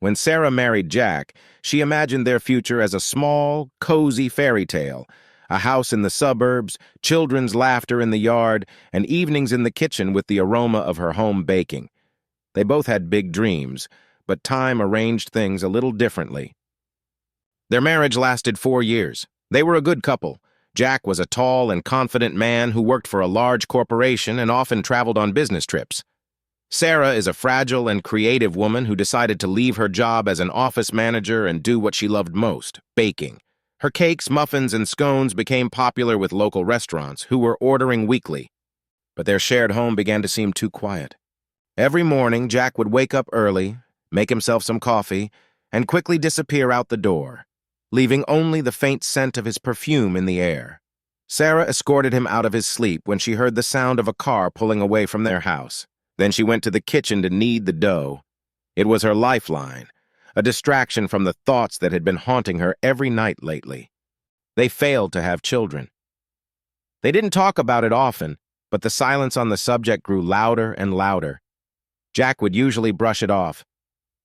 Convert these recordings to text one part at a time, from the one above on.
When Sarah married Jack, she imagined their future as a small, cozy fairy tale, a house in the suburbs, children's laughter in the yard, and evenings in the kitchen with the aroma of her home baking. They both had big dreams, but time arranged things a little differently. Their marriage lasted 4 years. They were a good couple. Jack was a tall and confident man who worked for a large corporation and often traveled on business trips. Sarah is a fragile and creative woman who decided to leave her job as an office manager and do what she loved most, baking. Her cakes, muffins, and scones became popular with local restaurants, who were ordering weekly. But their shared home began to seem too quiet. Every morning, Jack would wake up early, make himself some coffee, and quickly disappear out the door, leaving only the faint scent of his perfume in the air. Sarah escorted him out of his sleep when she heard the sound of a car pulling away from their house. Then she went to the kitchen to knead the dough. It was her lifeline, a distraction from the thoughts that had been haunting her every night lately. They failed to have children. They didn't talk about it often, but the silence on the subject grew louder and louder. Jack would usually brush it off.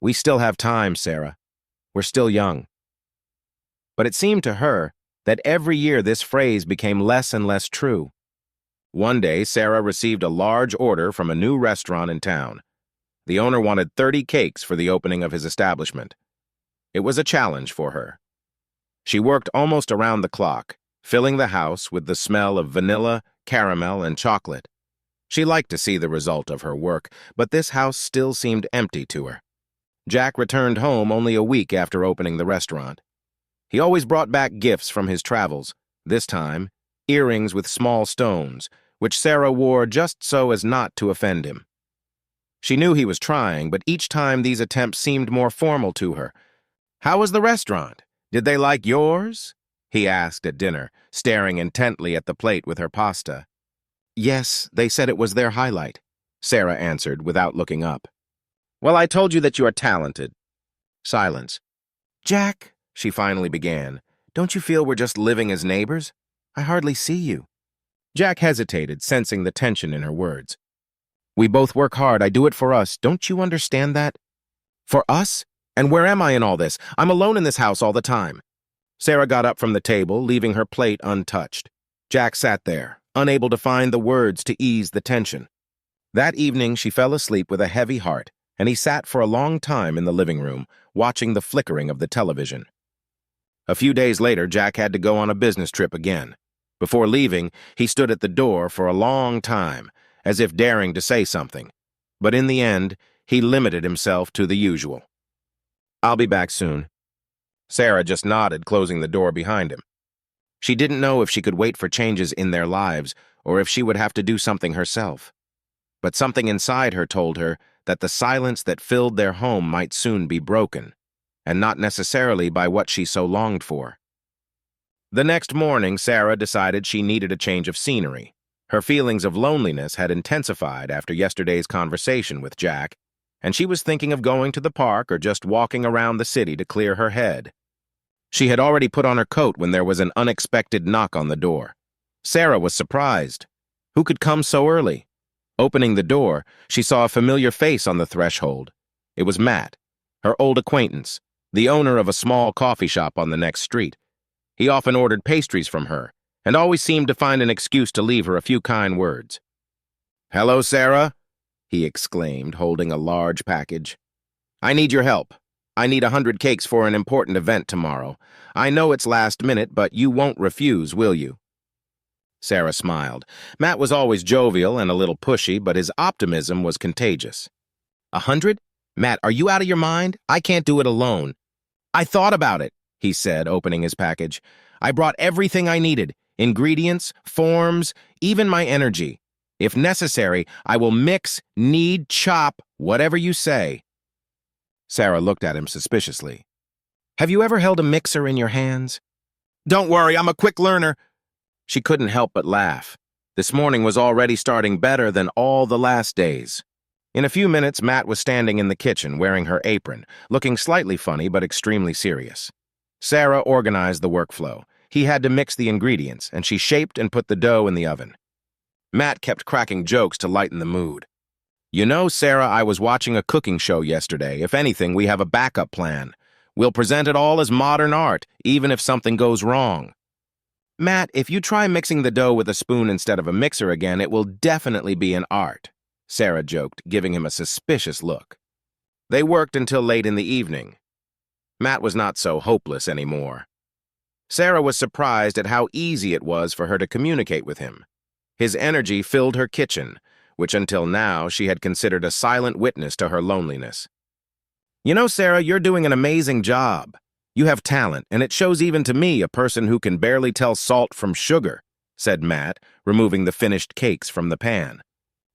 "We still have time, Sarah. We're still young." But it seemed to her that every year this phrase became less and less true. One day, Sarah received a large order from a new restaurant in town. The owner wanted 30 cakes for the opening of his establishment. It was a challenge for her. She worked almost around the clock, filling the house with the smell of vanilla, caramel, and chocolate. She liked to see the result of her work, but this house still seemed empty to her. Jack returned home only a week after opening the restaurant. He always brought back gifts from his travels, this time earrings with small stones, which Sarah wore just so as not to offend him. She knew he was trying, but each time these attempts seemed more formal to her. "How was the restaurant? Did they like yours?" he asked at dinner, staring intently at the plate with her pasta. "Yes, they said it was their highlight," Sarah answered without looking up. "Well, I told you that you are talented." Silence. "Jack," she finally began, "don't you feel we're just living as neighbors? I hardly see you." Jack hesitated, sensing the tension in her words. "We both work hard. I do it for us. Don't you understand that?" "For us? And where am I in all this? I'm alone in this house all the time." Sarah got up from the table, leaving her plate untouched. Jack sat there, unable to find the words to ease the tension. That evening, she fell asleep with a heavy heart, and he sat for a long time in the living room, watching the flickering of the television. A few days later, Jack had to go on a business trip again. Before leaving, he stood at the door for a long time, as if daring to say something. But in the end, he limited himself to the usual. "I'll be back soon." Sarah just nodded, closing the door behind him. She didn't know if she could wait for changes in their lives or if she would have to do something herself. But something inside her told her that the silence that filled their home might soon be broken, and not necessarily by what she so longed for. The next morning, Sarah decided she needed a change of scenery. Her feelings of loneliness had intensified after yesterday's conversation with Jack, and she was thinking of going to the park or just walking around the city to clear her head. She had already put on her coat when there was an unexpected knock on the door. Sarah was surprised. Who could come so early? Opening the door, she saw a familiar face on the threshold. It was Matt, her old acquaintance, the owner of a small coffee shop on the next street. He often ordered pastries from her, and always seemed to find an excuse to leave her a few kind words. "Hello, Sarah," he exclaimed, holding a large package. "I need your help. I need 100 cakes for an important event tomorrow. I know it's last minute, but you won't refuse, will you?" Sarah smiled. Matt was always jovial and a little pushy, but his optimism was contagious. 100? Matt, are you out of your mind? I can't do it alone." "I thought about it," he said, opening his package. "I brought everything I needed, ingredients, forms, even my energy. If necessary, I will mix, knead, chop, whatever you say." Sarah looked at him suspiciously. "Have you ever held a mixer in your hands?" "Don't worry, I'm a quick learner." She couldn't help but laugh. This morning was already starting better than all the last days. In a few minutes, Matt was standing in the kitchen wearing her apron, looking slightly funny but extremely serious. Sarah organized the workflow. He had to mix the ingredients, and she shaped and put the dough in the oven. Matt kept cracking jokes to lighten the mood. You know, Sarah, I was watching a cooking show yesterday. If anything, we have a backup plan. We'll present it all as modern art, even if something goes wrong. Matt, if you try mixing the dough with a spoon instead of a mixer again, it will definitely be an art, Sarah joked, giving him a suspicious look. They worked until late in the evening. Matt was not so hopeless anymore. Sarah was surprised at how easy it was for her to communicate with him. His energy filled her kitchen, which until now she had considered a silent witness to her loneliness. You know, Sarah, you're doing an amazing job. You have talent, and it shows even to me, a person who can barely tell salt from sugar, said Matt, removing the finished cakes from the pan.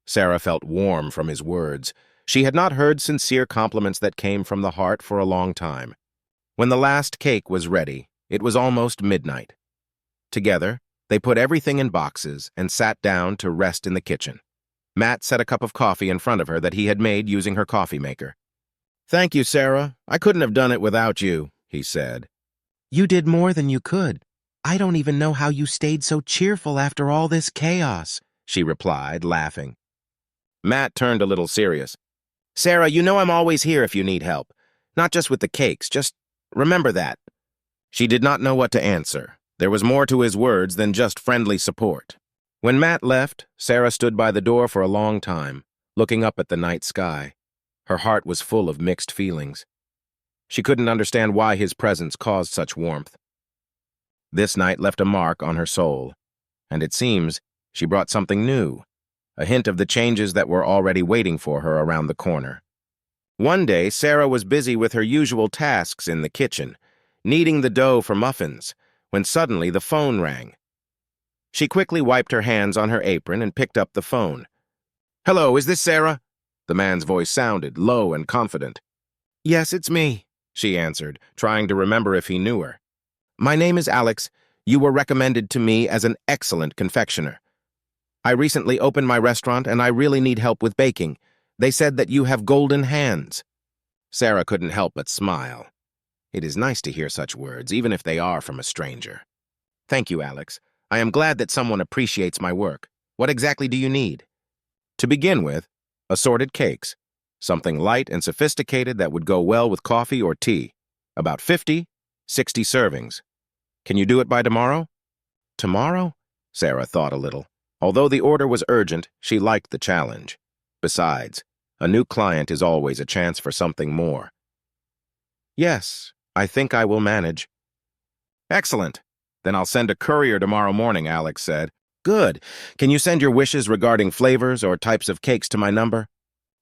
Sarah felt warm from his words. She had not heard sincere compliments that came from the heart for a long time. When the last cake was ready, it was almost midnight. Together, they put everything in boxes and sat down to rest in the kitchen. Matt set a cup of coffee in front of her that he had made using her coffee maker. "Thank you, Sarah. I couldn't have done it without you," he said. You did more than you could. I don't even know how you stayed so cheerful after all this chaos, she replied, laughing. Matt turned a little serious. "Sarah, you know I'm always here if you need help. Not just with the cakes, just remember that." She did not know what to answer. There was more to his words than just friendly support. When Matt left, Sarah stood by the door for a long time, looking up at the night sky. Her heart was full of mixed feelings. She couldn't understand why his presence caused such warmth. This night left a mark on her soul, and it seems she brought something new, a hint of the changes that were already waiting for her around the corner. One day, Sarah was busy with her usual tasks in the kitchen, kneading the dough for muffins, when suddenly the phone rang. She quickly wiped her hands on her apron and picked up the phone. "Hello, is this Sarah?" The man's voice sounded low and confident. "Yes, it's me," she answered, trying to remember if he knew her. "My name is Alex. You were recommended to me as an excellent confectioner. I recently opened my restaurant and I really need help with baking. They said that you have golden hands." Sarah couldn't help but smile. It is nice to hear such words, even if they are from a stranger. "Thank you, Alex. I am glad that someone appreciates my work. What exactly do you need?" To begin with, assorted cakes, something light and sophisticated that would go well with coffee or tea. About 50, 60 servings. Can you do it by tomorrow? Tomorrow? Sarah thought a little. Although the order was urgent, she liked the challenge. Besides, a new client is always a chance for something more. "Yes, I think I will manage." "Excellent. Then I'll send a courier tomorrow morning," Alex said. "Good. Can you send your wishes regarding flavors or types of cakes to my number?"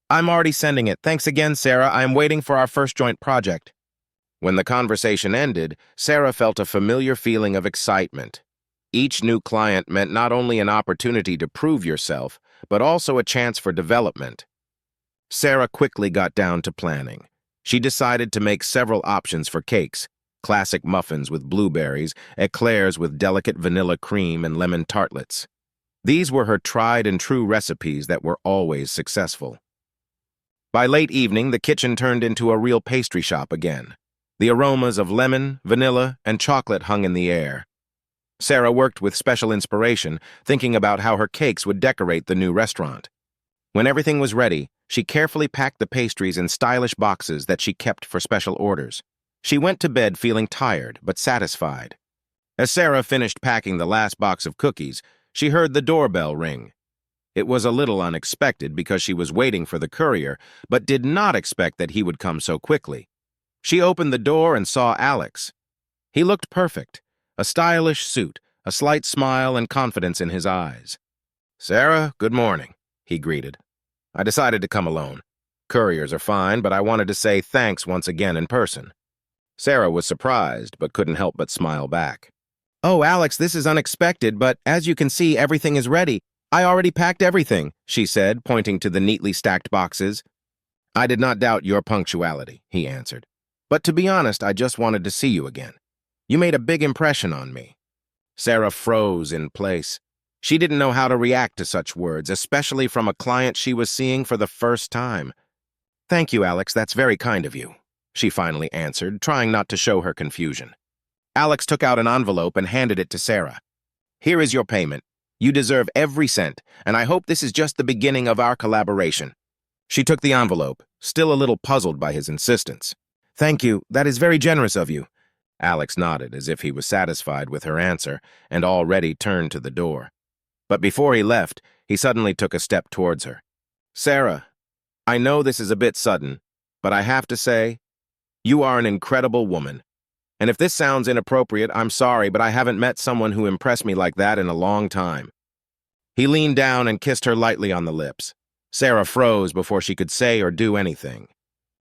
"I'm already sending it. Thanks again, Sarah. I am waiting for our first joint project." When the conversation ended, Sarah felt a familiar feeling of excitement. Each new client meant not only an opportunity to prove yourself, but also a chance for development. Sarah quickly got down to planning. She decided to make several options for cakes: classic muffins with blueberries, eclairs with delicate vanilla cream, and lemon tartlets. These were her tried-and-true recipes that were always successful. By late evening, the kitchen turned into a real pastry shop again. The aromas of lemon, vanilla, and chocolate hung in the air. Sarah worked with special inspiration, thinking about how her cakes would decorate the new restaurant. When everything was ready, she carefully packed the pastries in stylish boxes that she kept for special orders. She went to bed feeling tired but satisfied. As Sarah finished packing the last box of cookies, she heard the doorbell ring. It was a little unexpected because she was waiting for the courier, but did not expect that he would come so quickly. She opened the door and saw Alex. He looked perfect, a stylish suit, a slight smile and confidence in his eyes. "Sarah, good morning," he greeted. "I decided to come alone. Couriers are fine, but I wanted to say thanks once again in person." Sarah was surprised, but couldn't help but smile back. "Oh, Alex, this is unexpected, but as you can see, everything is ready. I already packed everything," she said, pointing to the neatly stacked boxes. "I did not doubt your punctuality," he answered. "But to be honest, I just wanted to see you again. You made a big impression on me." Sarah froze in place. She didn't know how to react to such words, especially from a client she was seeing for the first time. "Thank you, Alex, that's very kind of you," she finally answered, trying not to show her confusion. Alex took out an envelope and handed it to Sarah. "Here is your payment. You deserve every cent, and I hope this is just the beginning of our collaboration." She took the envelope, still a little puzzled by his insistence. "Thank you, that is very generous of you." Alex nodded as if he was satisfied with her answer and already turned to the door. But before he left, he suddenly took a step towards her. "Sarah, I know this is a bit sudden, but I have to say, you are an incredible woman. And if this sounds inappropriate, I'm sorry, but I haven't met someone who impressed me like that in a long time." He leaned down and kissed her lightly on the lips. Sarah froze before she could say or do anything.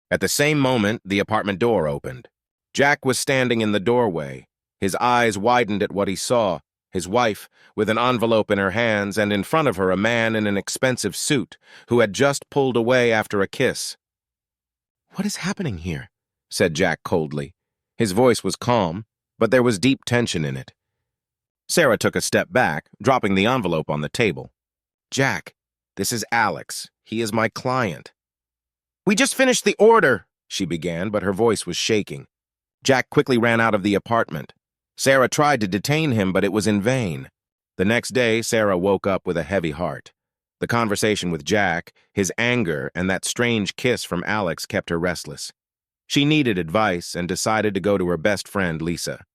At the same moment, the apartment door opened. Jack was standing in the doorway. His eyes widened at what he saw, his wife, with an envelope in her hands, and in front of her a man in an expensive suit, who had just pulled away after a kiss. What is happening here? Said Jack coldly. His voice was calm, but there was deep tension in it. Sarah took a step back, dropping the envelope on the table. "Jack, this is Alex. He is my client." "We just finished the order," she began, but her voice was shaking. Jack quickly ran out of the apartment. Sarah tried to detain him, but it was in vain. The next day, Sarah woke up with a heavy heart. The conversation with Jack, his anger, and that strange kiss from Alex kept her restless. She needed advice and decided to go to her best friend, Lisa.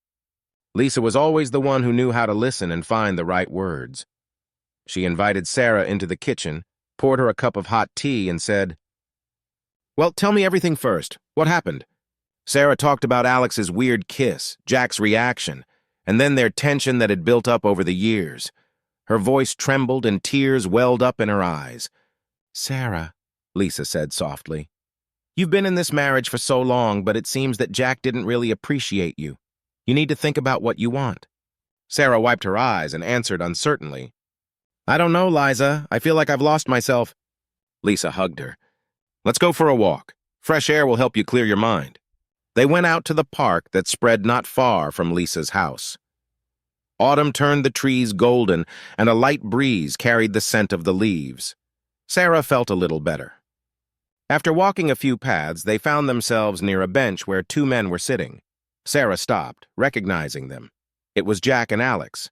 Lisa was always the one who knew how to listen and find the right words. She invited Sarah into the kitchen, poured her a cup of hot tea, and said, "Well, tell me everything first. What happened?" Sarah talked about Alex's weird kiss, Jack's reaction, and then their tension that had built up over the years. Her voice trembled and tears welled up in her eyes. "Sarah," Lisa said softly, "you've been in this marriage for so long, but it seems that Jack didn't really appreciate you. You need to think about what you want." Sarah wiped her eyes and answered uncertainly, "I don't know, Liza. I feel like I've lost myself." Lisa hugged her. "Let's go for a walk. Fresh air will help you clear your mind." They went out to the park that spread not far from Lisa's house. Autumn turned the trees golden, and a light breeze carried the scent of the leaves. Sarah felt a little better. After walking a few paths, they found themselves near a bench where two men were sitting. Sarah stopped, recognizing them. It was Jack and Alex.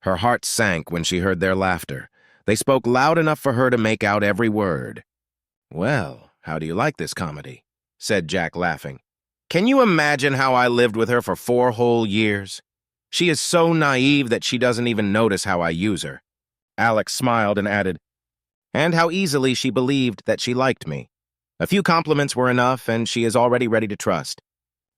Her heart sank when she heard their laughter. They spoke loud enough for her to make out every word. "Well, how do you like this comedy?" said Jack, laughing. "Can you imagine how I lived with her for 4 whole years? She is so naive that she doesn't even notice how I use her." Alex smiled and added, "And how easily she believed that she liked me. A few compliments were enough, and she is already ready to trust."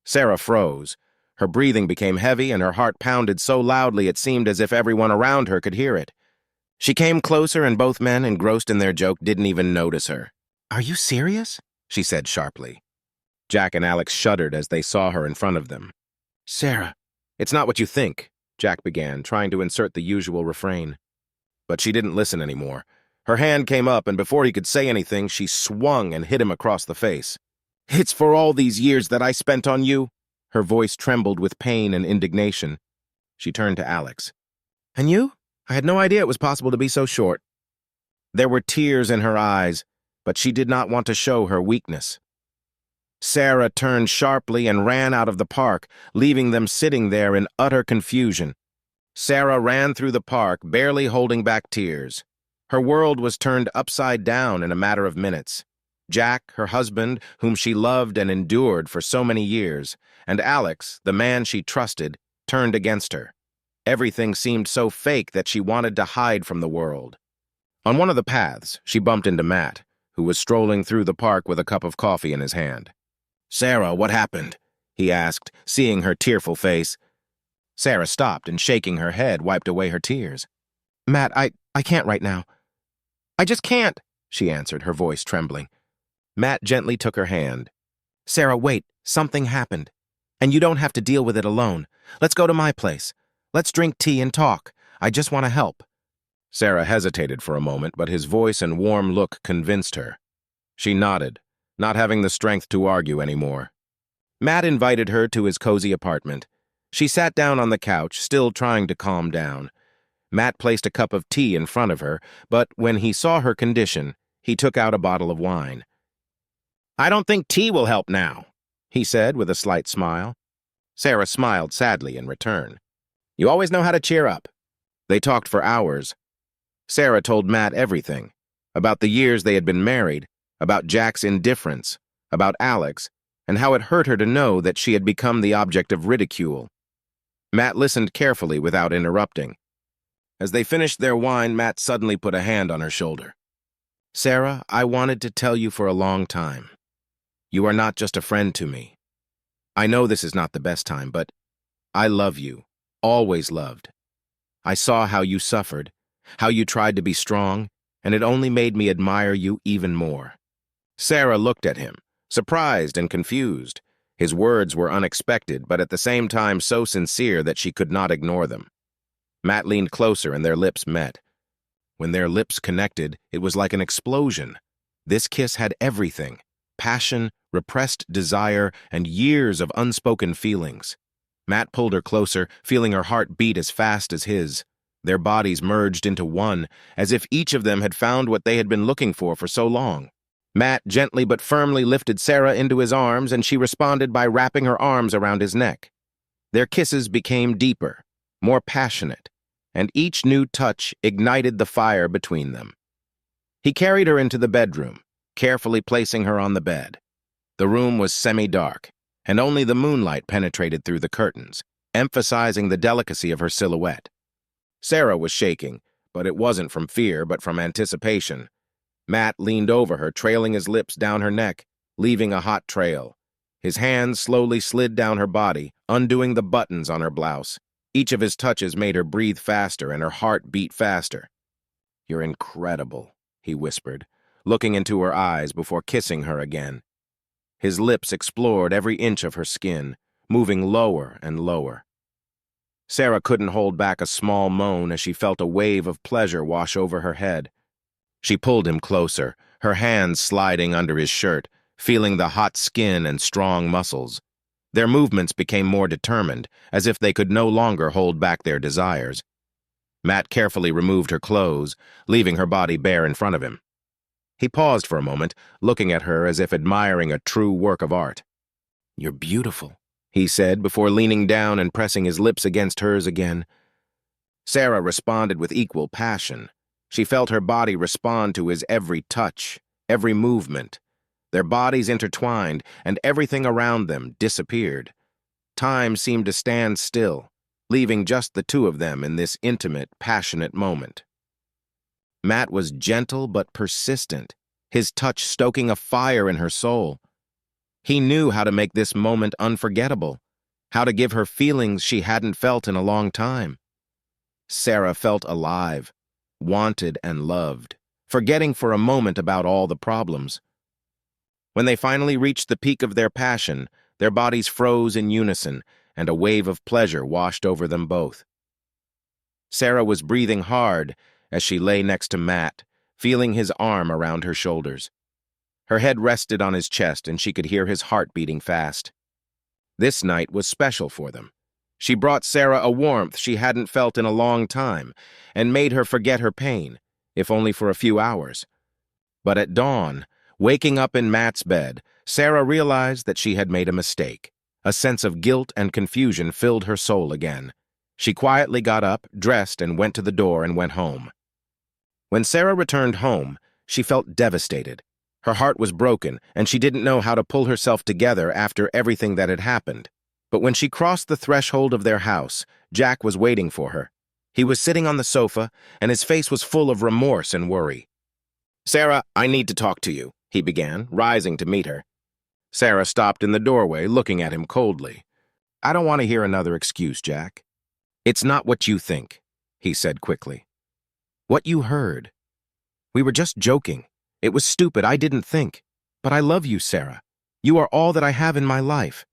Sarah froze. Her breathing became heavy, and her heart pounded so loudly it seemed as if everyone around her could hear it. She came closer, and both men, engrossed in their joke, didn't even notice her. "Are you serious?" she said sharply. Jack and Alex shuddered as they saw her in front of them. "Sarah, it's not what you think," Jack began, trying to insert the usual refrain. But she didn't listen anymore. Her hand came up, and before he could say anything, she swung and hit him across the face. "It's for all these years that I spent on you." Her voice trembled with pain and indignation. She turned to Alex. "And you? I had no idea it was possible to be so short." There were tears in her eyes, but she did not want to show her weakness. Sarah turned sharply and ran out of the park, leaving them sitting there in utter confusion. Sarah ran through the park, barely holding back tears. Her world was turned upside down in a matter of minutes. Jack, her husband, whom she loved and endured for so many years, and Alex, the man she trusted, turned against her. Everything seemed so fake that she wanted to hide from the world. On one of the paths, she bumped into Matt, who was strolling through the park with a cup of coffee in his hand. "Sarah, what happened?" he asked, seeing her tearful face. Sarah stopped and, shaking her head, wiped away her tears. "Matt, I can't right now. I just can't," she answered, her voice trembling. Matt gently took her hand. "Sarah, wait. Something happened. And you don't have to deal with it alone. Let's go to my place. Let's drink tea and talk. I just want to help." Sarah hesitated for a moment, but his voice and warm look convinced her. She nodded, not having the strength to argue anymore. Matt invited her to his cozy apartment. She sat down on the couch, still trying to calm down. Matt placed a cup of tea in front of her, but when he saw her condition, he took out a bottle of wine. "I don't think tea will help now," he said with a slight smile. Sarah smiled sadly in return. "You always know how to cheer up." They talked for hours. Sarah told Matt everything, about the years they had been married, about Jack's indifference, about Alex, and how it hurt her to know that she had become the object of ridicule. Matt listened carefully without interrupting. As they finished their wine, Matt suddenly put a hand on her shoulder. "Sarah, I wanted to tell you for a long time. You are not just a friend to me. I know this is not the best time, but I love you, always loved. I saw how you suffered, how you tried to be strong, and it only made me admire you even more." Sarah looked at him, surprised and confused. His words were unexpected, but at the same time so sincere that she could not ignore them. Matt leaned closer and their lips met. When their lips connected, it was like an explosion. This kiss had everything: passion, repressed desire, and years of unspoken feelings. Matt pulled her closer, feeling her heart beat as fast as his. Their bodies merged into one, as if each of them had found what they had been looking for so long. Matt gently but firmly lifted Sarah into his arms, and she responded by wrapping her arms around his neck. Their kisses became deeper, more passionate, and each new touch ignited the fire between them. He carried her into the bedroom, carefully placing her on the bed. The room was semi-dark, and only the moonlight penetrated through the curtains, emphasizing the delicacy of her silhouette. Sarah was shaking, but it wasn't from fear but from anticipation. Matt leaned over her, trailing his lips down her neck, leaving a hot trail. His hands slowly slid down her body, undoing the buttons on her blouse. Each of his touches made her breathe faster and her heart beat faster. "You're incredible," he whispered, looking into her eyes before kissing her again. His lips explored every inch of her skin, moving lower and lower. Sarah couldn't hold back a small moan as she felt a wave of pleasure wash over her head. She pulled him closer, her hands sliding under his shirt, feeling the hot skin and strong muscles. Their movements became more determined, as if they could no longer hold back their desires. Matt carefully removed her clothes, leaving her body bare in front of him. He paused for a moment, looking at her as if admiring a true work of art. "You're beautiful," he said before leaning down and pressing his lips against hers again. Sarah responded with equal passion. She felt her body respond to his every touch, every movement. Their bodies intertwined, and everything around them disappeared. Time seemed to stand still, leaving just the two of them in this intimate, passionate moment. Matt was gentle but persistent, his touch stoking a fire in her soul. He knew how to make this moment unforgettable, how to give her feelings she hadn't felt in a long time. Sarah felt alive, wanted and loved, forgetting for a moment about all the problems. When they finally reached the peak of their passion, their bodies froze in unison, and a wave of pleasure washed over them both. Sarah was breathing hard as she lay next to Matt, feeling his arm around her shoulders. Her head rested on his chest, and she could hear his heart beating fast. This night was special for them. She brought Sarah a warmth she hadn't felt in a long time, and made her forget her pain, if only for a few hours. But at dawn, waking up in Matt's bed, Sarah realized that she had made a mistake. A sense of guilt and confusion filled her soul again. She quietly got up, dressed, and went to the door and went home. When Sarah returned home, she felt devastated. Her heart was broken, and she didn't know how to pull herself together after everything that had happened. But when she crossed the threshold of their house, Jack was waiting for her. He was sitting on the sofa, and his face was full of remorse and worry. "Sarah, I need to talk to you," he began, rising to meet her. Sarah stopped in the doorway, looking at him coldly. "I don't want to hear another excuse, Jack." "It's not what you think," he said quickly. "What you heard. We were just joking. It was stupid, I didn't think. But I love you, Sarah. You are all that I have in my life."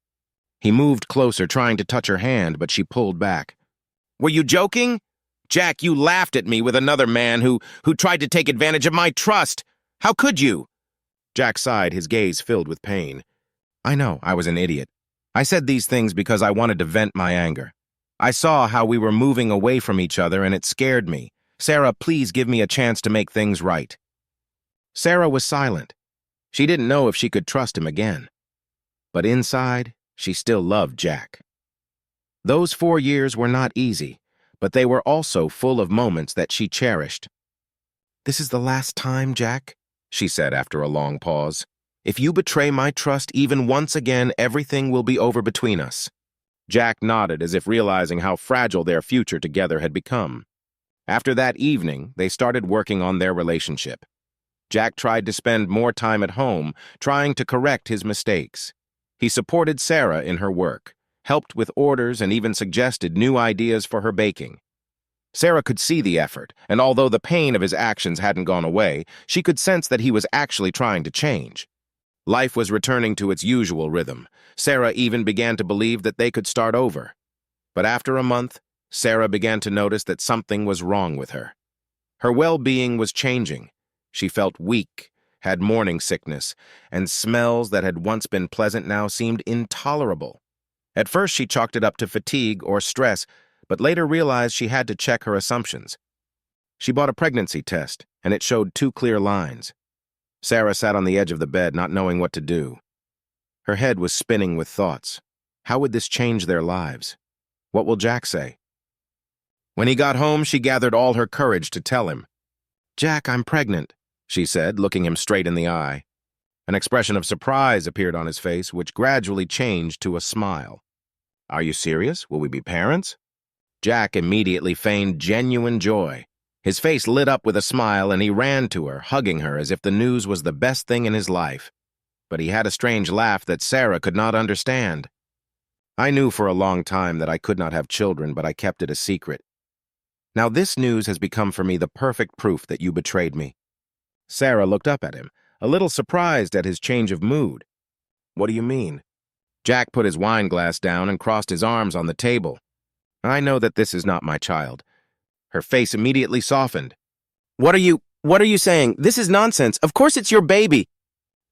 He moved closer, trying to touch her hand, but she pulled back. "Were you joking? Jack, you laughed at me with another man who tried to take advantage of my trust. How could you?" Jack sighed, his gaze filled with pain. "I know, I was an idiot. I said these things because I wanted to vent my anger. I saw how we were moving away from each other, and it scared me. Sarah, please give me a chance to make things right." Sarah was silent. She didn't know if she could trust him again. But inside, she still loved Jack. Those 4 years were not easy, but they were also full of moments that she cherished. "This is the last time, Jack," she said after a long pause. "If you betray my trust even once again, everything will be over between us." Jack nodded as if realizing how fragile their future together had become. After that evening, they started working on their relationship. Jack tried to spend more time at home, trying to correct his mistakes. He supported Sarah in her work, helped with orders, and even suggested new ideas for her baking. Sarah could see the effort, and although the pain of his actions hadn't gone away, she could sense that he was actually trying to change. Life was returning to its usual rhythm. Sarah even began to believe that they could start over. But after a month, Sarah began to notice that something was wrong with her. Her well-being was changing. She felt weak, had morning sickness, and smells that had once been pleasant now seemed intolerable. At first, she chalked it up to fatigue or stress, but later realized she had to check her assumptions. She bought a pregnancy test, and it showed 2 clear lines. Sarah sat on the edge of the bed, not knowing what to do. Her head was spinning with thoughts. How would this change their lives? What will Jack say? When he got home, she gathered all her courage to tell him. "Jack, I'm pregnant," she said, looking him straight in the eye. An expression of surprise appeared on his face, which gradually changed to a smile. "Are you serious? Will we be parents?" Jack immediately feigned genuine joy. His face lit up with a smile, and he ran to her, hugging her as if the news was the best thing in his life. But he had a strange laugh that Sarah could not understand. "I knew for a long time that I could not have children, but I kept it a secret. Now this news has become for me the perfect proof that you betrayed me." Sarah looked up at him, a little surprised at his change of mood. "What do you mean?" Jack put his wine glass down and crossed his arms on the table. "I know that this is not my child." Her face immediately softened. What are you saying? This is nonsense. Of course it's your baby."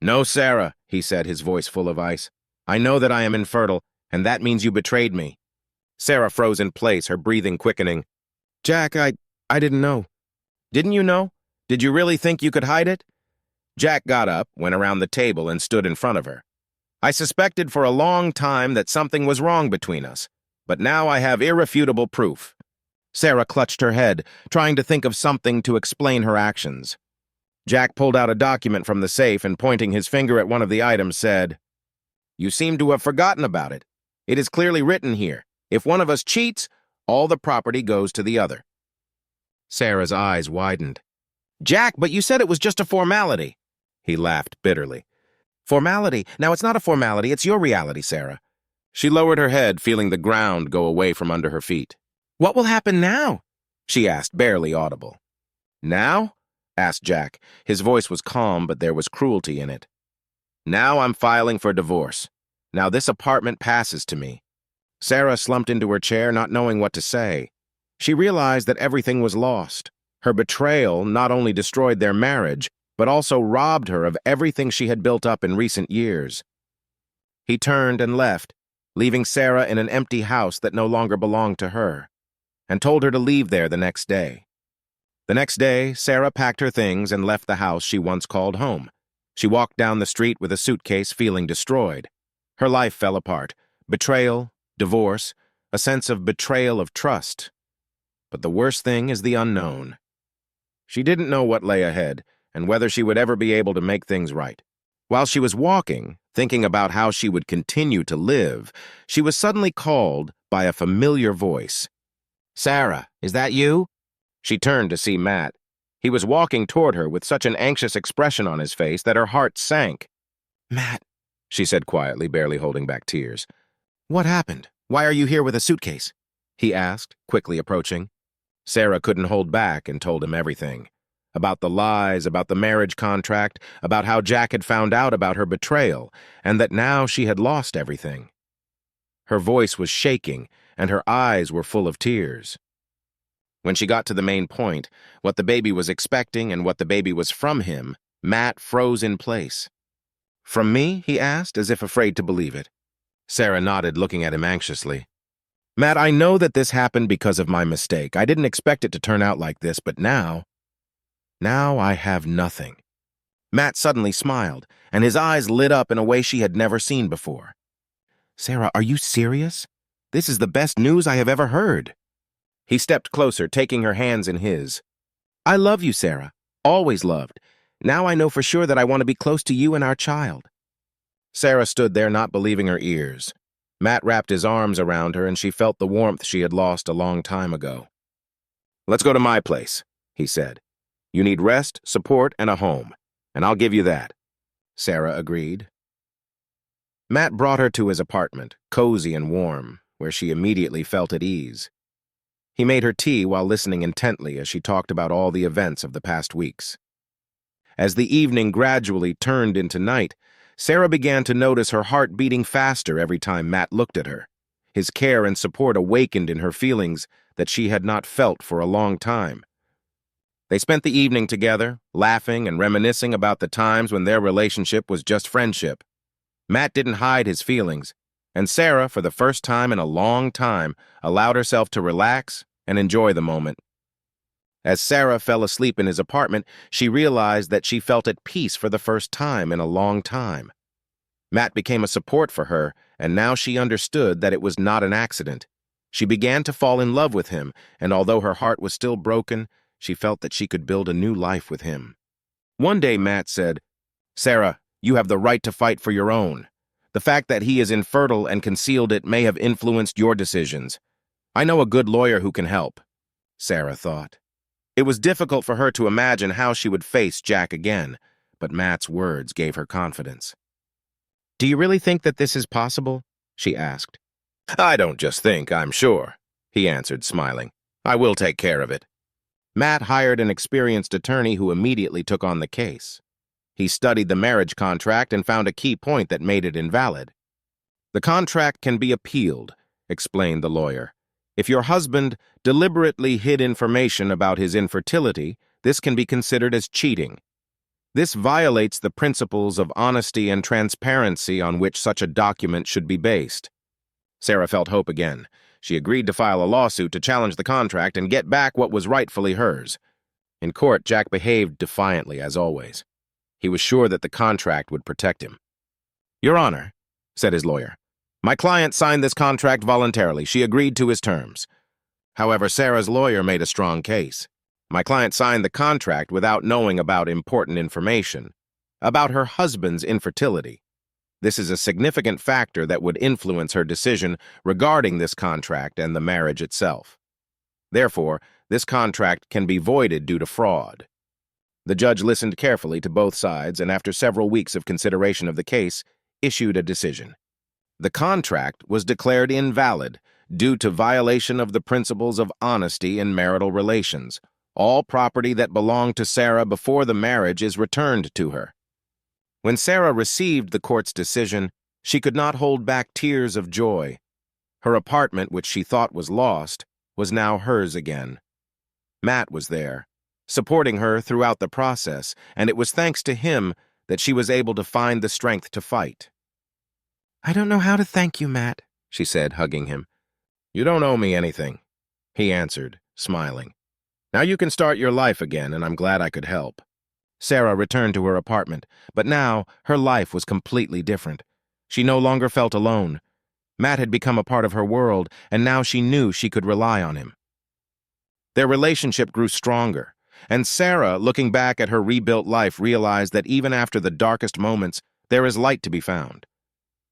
"No, Sarah," he said, his voice full of ice. "I know that I am infertile, and that means you betrayed me." Sarah froze in place, her breathing quickening. "Jack, I didn't know." "Didn't you know? Did you really think you could hide it?" Jack got up, went around the table, and stood in front of her. "I suspected for a long time that something was wrong between us, but now I have irrefutable proof." Sarah clutched her head, trying to think of something to explain her actions. Jack pulled out a document from the safe and, pointing his finger at one of the items, said, "You seem to have forgotten about it. It is clearly written here. If one of us cheats, all the property goes to the other." Sarah's eyes widened. "Jack, but you said it was just a formality." He laughed bitterly. "Formality? Now it's not a formality, it's your reality, Sarah." She lowered her head, feeling the ground go away from under her feet. "What will happen now?" she asked, barely audible. "Now?" asked Jack. His voice was calm, but there was cruelty in it. "Now I'm filing for divorce. Now this apartment passes to me." Sarah slumped into her chair, not knowing what to say. She realized that everything was lost. Her betrayal not only destroyed their marriage, but also robbed her of everything she had built up in recent years. He turned and left, leaving Sarah in an empty house that no longer belonged to her, and told her to leave there the next day. The next day, Sarah packed her things and left the house she once called home. She walked down the street with a suitcase, feeling destroyed. Her life fell apart. Betrayal, divorce, a sense of betrayal of trust. But the worst thing is the unknown. She didn't know what lay ahead, and whether she would ever be able to make things right. While she was walking, thinking about how she would continue to live, she was suddenly called by a familiar voice. "Sarah, is that you?" She turned to see Matt. He was walking toward her with such an anxious expression on his face that her heart sank. "Matt," she said quietly, barely holding back tears. "What happened? Why are you here with a suitcase?" he asked, quickly approaching. Sarah couldn't hold back and told him everything. About the lies, about the marriage contract, about how Jack had found out about her betrayal, and that now she had lost everything. Her voice was shaking, and her eyes were full of tears. When she got to the main point, what the baby was expecting and what the baby was from him, Matt froze in place. "From me?" he asked, as if afraid to believe it. Sarah nodded, looking at him anxiously. "Matt, I know that this happened because of my mistake. I didn't expect it to turn out like this, but now I have nothing." Matt suddenly smiled, and his eyes lit up in a way she had never seen before. "Sarah, are you serious? This is the best news I have ever heard." He stepped closer, taking her hands in his. "I love you, Sarah. Always loved. Now I know for sure that I want to be close to you and our child. Sarah stood there not believing her ears. Matt wrapped his arms around her and she felt the warmth she had lost a long time ago. "Let's go to my place," he said. "You need rest, support, and a home, and I'll give you that." Sarah agreed. Matt brought her to his apartment, cozy and warm, where she immediately felt at ease. He made her tea while listening intently as she talked about all the events of the past weeks. As the evening gradually turned into night, Sarah began to notice her heart beating faster every time Matt looked at her. His care and support awakened in her feelings that she had not felt for a long time. They spent the evening together, laughing and reminiscing about the times when their relationship was just friendship. Matt didn't hide his feelings, and Sarah, for the first time in a long time, allowed herself to relax and enjoy the moment. As Sarah fell asleep in his apartment, she realized that she felt at peace for the first time in a long time. Matt became a support for her, and now she understood that it was not an accident. She began to fall in love with him, and although her heart was still broken, she felt that she could build a new life with him. One day Matt said, "Sarah, you have the right to fight for your own. The fact that he is infertile and concealed it may have influenced your decisions. I know a good lawyer who can help," Sarah thought. It was difficult for her to imagine how she would face Jack again, but Matt's words gave her confidence. Do you really think that this is possible? She asked. "I don't just think, I'm sure," he answered, smiling. "I will take care of it." Matt hired an experienced attorney who immediately took on the case. He studied the marriage contract and found a key point that made it invalid. "The contract can be appealed," explained the lawyer. "If your husband deliberately hid information about his infertility, this can be considered as cheating. This violates the principles of honesty and transparency on which such a document should be based." Sarah felt hope again. She agreed to file a lawsuit to challenge the contract and get back what was rightfully hers. In court, Jack behaved defiantly, as always. He was sure that the contract would protect him. "Your Honor," said his lawyer, "my client signed this contract voluntarily. She agreed to his terms." However, Sarah's lawyer made a strong case. "My client signed the contract without knowing about important information, about her husband's infertility. This is a significant factor that would influence her decision regarding this contract and the marriage itself. Therefore, this contract can be voided due to fraud." The judge listened carefully to both sides and, after several weeks of consideration of the case, issued a decision. The contract was declared invalid due to violation of the principles of honesty in marital relations. All property that belonged to Sarah before the marriage is returned to her. When Sarah received the court's decision, she could not hold back tears of joy. Her apartment, which she thought was lost, was now hers again. Matt was there, supporting her throughout the process, and it was thanks to him that she was able to find the strength to fight. "I don't know how to thank you, Matt," she said, hugging him. "You don't owe me anything," he answered, smiling. "Now you can start your life again, and I'm glad I could help." Sarah returned to her apartment, but now her life was completely different. She no longer felt alone. Matt had become a part of her world, and now she knew she could rely on him. Their relationship grew stronger, and Sarah, looking back at her rebuilt life, realized that even after the darkest moments, there is light to be found.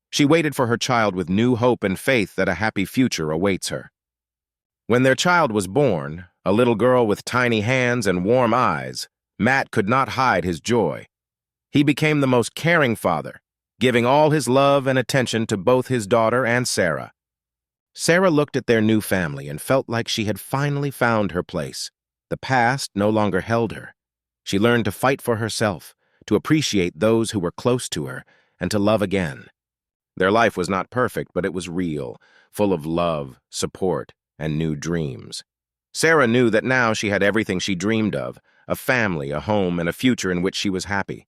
She waited for her child with new hope and faith that a happy future awaits her. When their child was born, a little girl with tiny hands and warm eyes, Matt could not hide his joy. He became the most caring father, giving all his love and attention to both his daughter and Sarah. Sarah looked at their new family and felt like she had finally found her place. The past no longer held her. She learned to fight for herself, to appreciate those who were close to her, and to love again. Their life was not perfect, but it was real, full of love, support, and new dreams. Sarah knew that now she had everything she dreamed of, a family, a home, and a future in which she was happy.